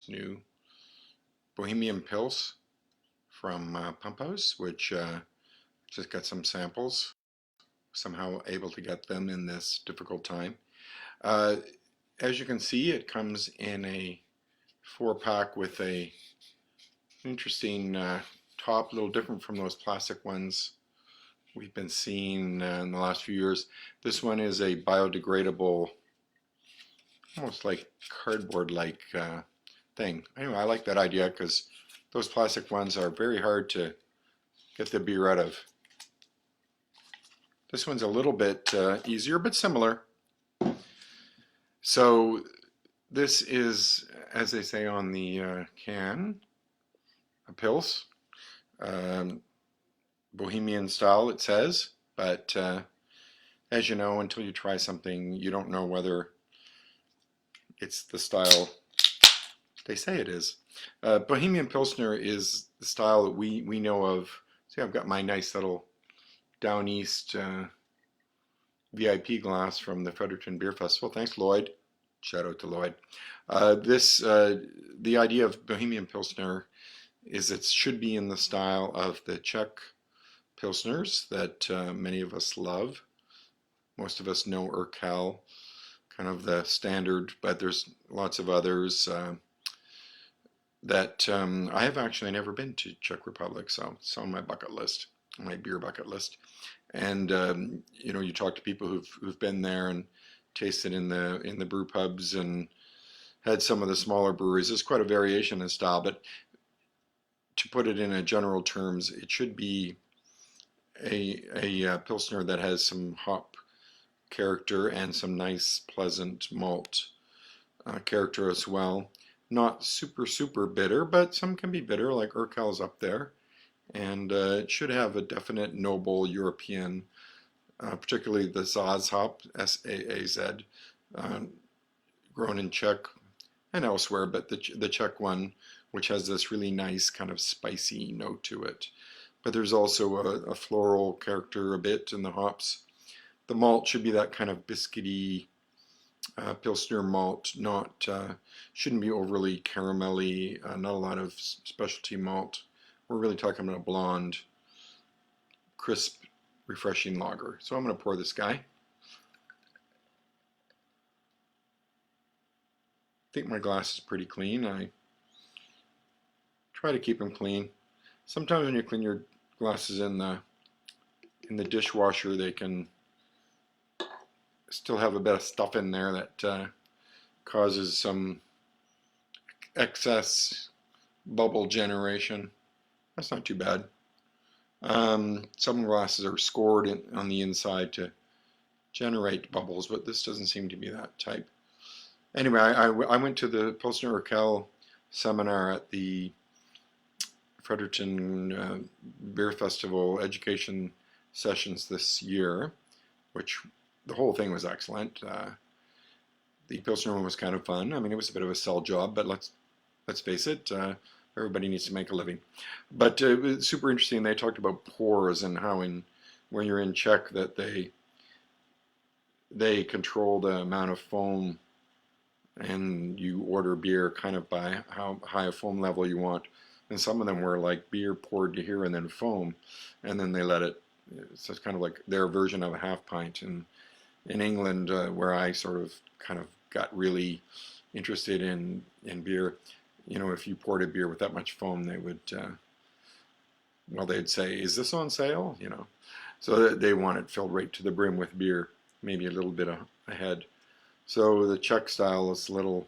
new Bohemian Pils from Pumphouse, which just got some samples, somehow able to get them in this difficult time. Uh, as you can see, it comes in a 4-pack with a interesting top, a little different from those plastic ones we've been seeing in the last few years. This one is a biodegradable, almost like cardboard-like thing. Anyway, I like that idea because those plastic ones are very hard to get the beer out of. This one's a little bit easier, but similar. So this is, as they say on the can, a Pils. Bohemian style, it says, but as you know, until you try something, you don't know whether it's the style they say it is. Bohemian Pilsner is the style that we know of. See, I've got my nice little Down East VIP glass from the Fredericton Beer Festival. Thanks, Lloyd. Shout out to Lloyd. The idea of Bohemian Pilsner is it should be in the style of the Czech Pilsners that many of us love. Most of us know Urquell, kind of the standard, but there's lots of others that I have actually never been to Czech Republic, so it's on my bucket list, my beer bucket list. And you know, you talk to people who've been there and tasted in the brew pubs and had some of the smaller breweries. There's quite a variation in style, but to put it in a general terms, it should be a Pilsner that has some hop character and some nice pleasant malt character as well. Not super bitter, but some can be bitter, like Urquell's up there. And it should have a definite noble European, particularly the Zaz hop, S-A-A-Z, grown in Czech and elsewhere, but the Czech one, which has this really nice kind of spicy note to it. But there's also a floral character a bit in the hops. The malt should be that kind of biscuity Pilsner malt, not shouldn't be overly caramelly, not a lot of specialty malt. We're really talking about a blonde, crisp, refreshing lager. So I'm going to pour this guy. I think my glass is pretty clean. I try to keep them clean. Sometimes when you clean your glasses in the dishwasher, they can still have a bit of stuff in there that causes some excess bubble generation. That's not too bad. Some glasses are scored on the inside to generate bubbles, but this doesn't seem to be that type. Anyway, I went to the Pilsner Urquell seminar at the Fredericton Beer Festival education sessions this year, which the whole thing was excellent. The Pilsner one was kind of fun. I mean, it was a bit of a sell job, but let's face it, everybody needs to make a living. But it was super interesting. They talked about pours and how when you're in Czech that they control the amount of foam, and you order beer kind of by how high a foam level you want. And some of them were like beer poured to here and then foam, and then they let it. It's just kind of like their version of a half pint. And in England, where I sort of kind of got really interested in beer, you know, if you poured a beer with that much foam, they would, well, they'd say, "Is this on sale?" You know, so they want it filled right to the brim with beer, maybe a little bit ahead. So the Czech style is a little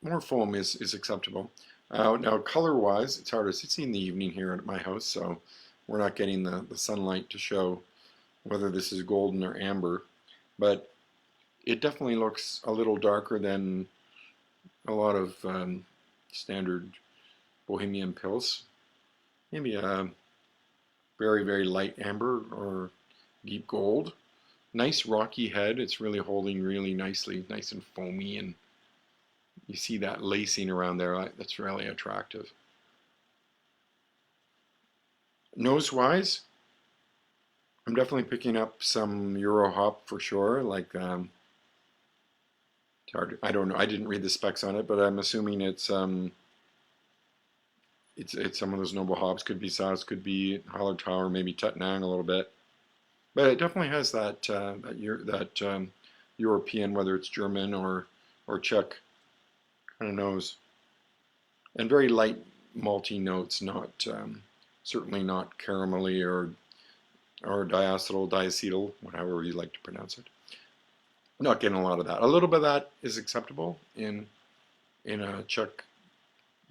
more foam is acceptable. Now, color-wise, it's hard. It's in the evening here at my house, so we're not getting the sunlight to show whether this is golden or amber, but it definitely looks a little darker than a lot of standard Bohemian Pils. Maybe a very light amber or deep gold. Nice rocky head. It's really holding really nicely, nice and foamy, and you see that lacing around there. That's really attractive. Nose-wise, I'm definitely picking up some Euro hop for sure, like It's hard. I don't know. I didn't read the specs on it, but I'm assuming it's some of those noble hops. Could be Saaz, could be Hallertau, maybe Tettnang a little bit. But it definitely has that European, whether it's German or Czech kind of nose, and very light malty notes. Not certainly not caramelly or diacetyl, diacetyl, whatever you like to pronounce it. Not getting a lot of that. A little bit of that is acceptable in a Czech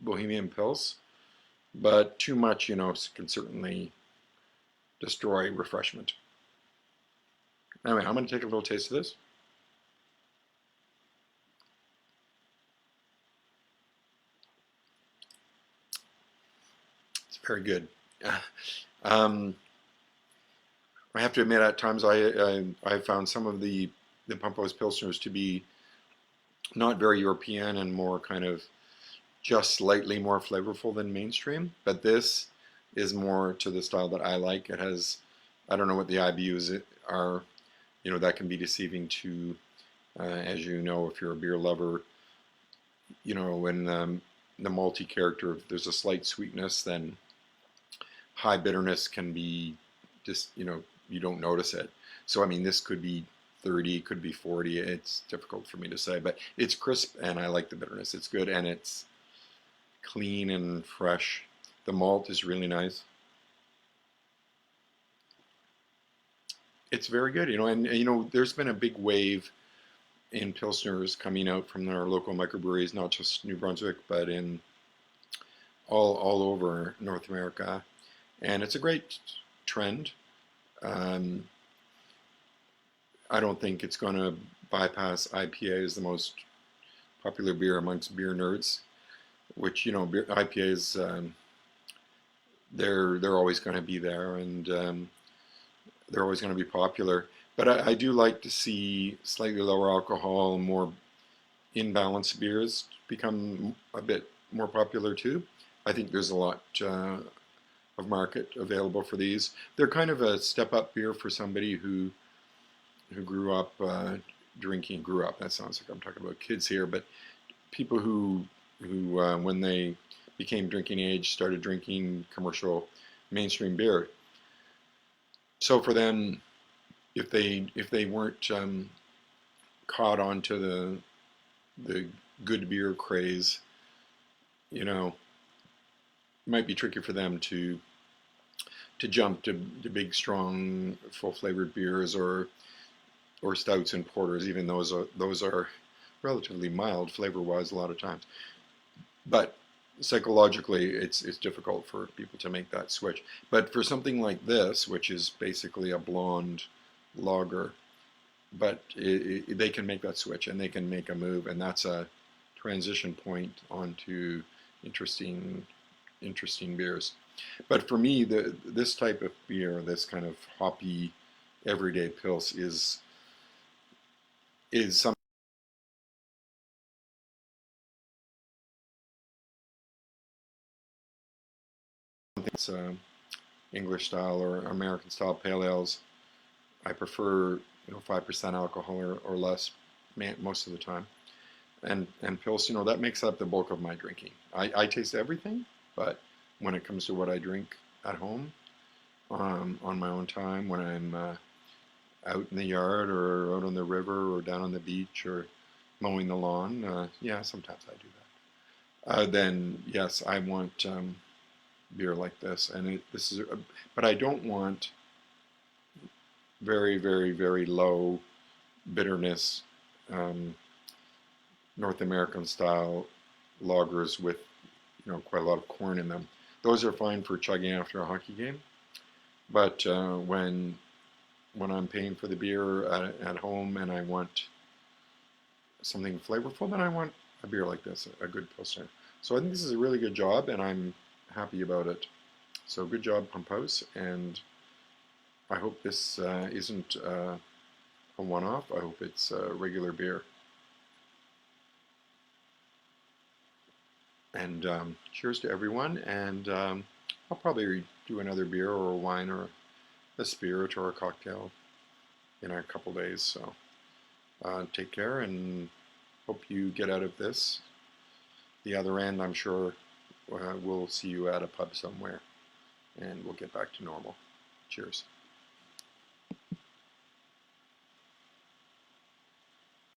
Bohemian Pils, but too much, can certainly destroy refreshment. Anyway, I'm going to take a little taste of this. It's very good. Um, I have to admit, at times I found some of the Pumphouse Pilsners to be not very European and more kind of just slightly more flavorful than mainstream. But this is more to the style that I like. It has, I don't know what the IBUs are. That can be deceiving to, as you know, if you're a beer lover. When the malty character, if there's a slight sweetness, then high bitterness can be just, you don't notice it. So, I mean, this could be 30, could be 40. It's difficult for me to say, but it's crisp and I like the bitterness. It's good and it's clean and fresh. The malt is really nice. It's very good, and there's been a big wave in Pilsners coming out from our local microbreweries, not just New Brunswick, but in all over North America. And it's a great trend. Um, I don't think it's going to bypass IPA as the most popular beer amongst beer nerds, which, IPAs, they're always going to be there, and they're always going to be popular. But I do like to see slightly lower alcohol, more in-balance beers become a bit more popular too. I think there's a lot of market available for these. They're kind of a step-up beer for somebody who grew up drinking. Grew up. That sounds like I'm talking about kids here, but people who when they became drinking age started drinking commercial mainstream beer. So for them, if they weren't caught onto the good beer craze, it might be tricky for them to jump to big, strong, full flavored beers or stouts and porters. Even those are relatively mild flavor wise a lot of times. But psychologically, it's difficult for people to make that switch. But for something like this, which is basically a blonde lager, but they can make that switch and they can make a move, and that's a transition point onto interesting beers. But for me, this type of beer, this kind of hoppy everyday pils, is something that's English style or American style pale ales. I prefer 5% alcohol or less most of the time. And pils, that makes up the bulk of my drinking. I taste everything, but when it comes to what I drink at home, on my own time, when I'm out in the yard or out on the river or down on the beach or mowing the lawn, yeah, sometimes I do that. Then yes, I want beer like this, and but I don't want very, very, very low bitterness North American style lagers with quite a lot of corn in them. Those are fine for chugging after a hockey game, but when I'm paying for the beer at home and I want something flavorful, then I want a beer like this, a good Pilsner. So I think this is a really good job, and I'm happy about it. So good job, Pumphouse, and I hope this isn't a one-off. I hope it's a regular beer. And cheers to everyone, and I'll probably do another beer or a wine or a spirit or a cocktail in a couple days. So take care, and hope you get out of this. The other end, I'm sure we'll see you at a pub somewhere, and we'll get back to normal. Cheers.